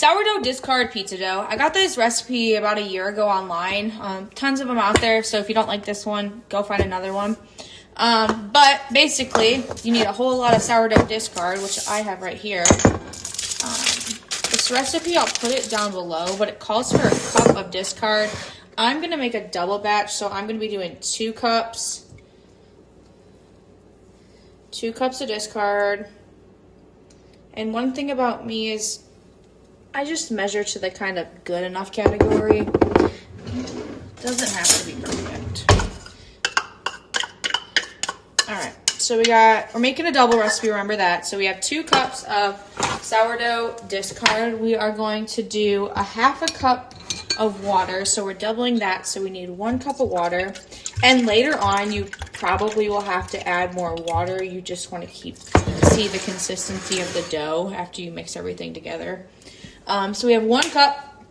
Sourdough discard pizza dough. I got this recipe about a year ago online. Tons of them out there, so if you don't like this one, go find another one. But basically, you need a whole lot of sourdough discard, which I have right here. This recipe, I'll put it down below, but it calls for a cup of discard. I'm going to make a double batch, so I'm going to be doing 2 cups. 2 cups of discard. And one thing about me is I just measure to the kind of good enough category. Doesn't have to be perfect. All right, so we're making a double recipe, remember that. So we have 2 cups of sourdough discard. We are going to do a 1/2 cup of water, so we're doubling that, so we need 1 cup of water. And later on, you probably will have to add more water. You just want to see the consistency of the dough after you mix everything together. So we have 1 cup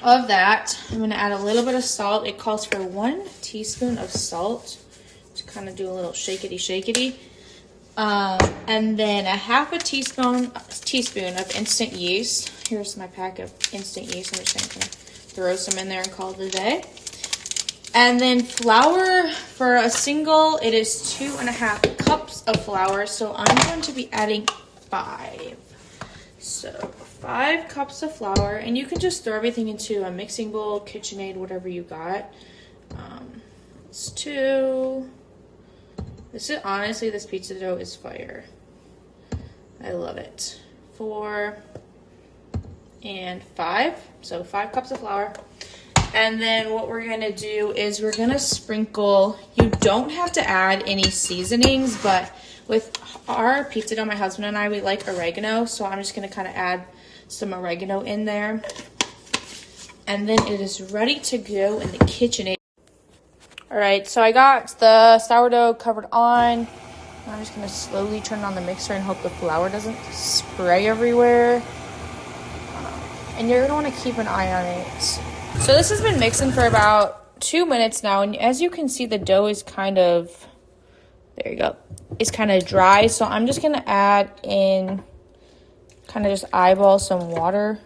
of that. I'm going to add a little bit of salt. It calls for 1 teaspoon of salt. Just kind of do a little shakety. And then a 1/2 teaspoon of instant yeast. Here's my pack of instant yeast. I'm just going to throw some in there and call it a day. And then flour for a single, it is 2.5 cups of flour. So I'm going to be adding 5. So 5 cups of flour, and you can just throw everything into a mixing bowl, KitchenAid, whatever you got. It's 2. Honestly, this pizza dough is fire. I love it. 4 and 5. So 5 cups of flour. And then what we're going to do is we're going to sprinkle. You don't have to add any seasonings, but with our pizza dough, my husband and I, we like oregano. So I'm just going to kind of add some oregano in there. And then it is ready to go in the KitchenAid. All right, so I got the sourdough covered on. I'm just going to slowly turn on the mixer and hope the flour doesn't spray everywhere. And you're going to want to keep an eye on it. So this has been mixing for about 2 minutes now. And as you can see, the dough is kind of, there you go. It's kind of dry. So I'm just going to add in, kind of just eyeball some water.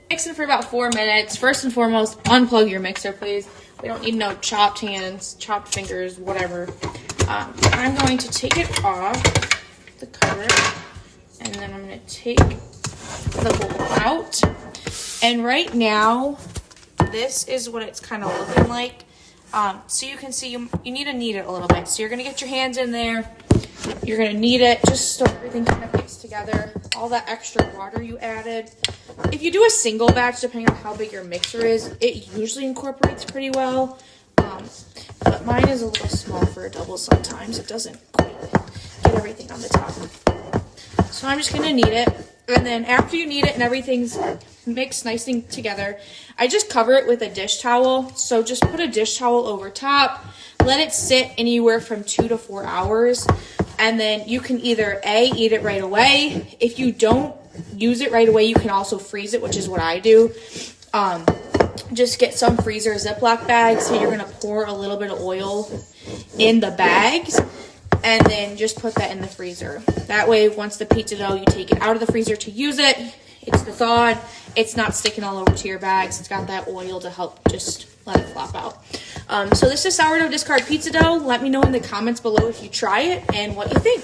Mixing for about 4 minutes. First and foremost, unplug your mixer, please. We don't need no chopped hands, chopped fingers, whatever. I'm going to take it off the cover, and then I'm going to take the bowl out. And right now, this is what it's kind of looking like. So you can see you need to knead it a little bit. So you're going to get your hands in there. You're going to knead it just so everything kind of mixes together. All that extra water you added. If you do a single batch, depending on how big your mixer is, it usually incorporates pretty well. But mine is a little small for a double sometimes. It doesn't quite get everything on the top. So I'm just going to knead it. And then after you knead it and everything's mixed nicely together, I just cover it with a dish towel. So just put a dish towel over top. Let it sit anywhere from 2 to 4 hours. And then you can either eat it right away. If you don't use it right away, you can also freeze it, which is what I do. Just get some freezer Ziploc bags. So you're going to pour a little bit of oil in the bags. And then just put that in the freezer. That way, once the pizza dough, you take it out of the freezer to use it. It's thawed. It's not sticking all over to your bags. It's got that oil to help just let it flop out. So this is sourdough discard pizza dough. Let me know in the comments below if you try it and what you think.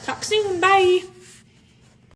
Talk soon. Bye.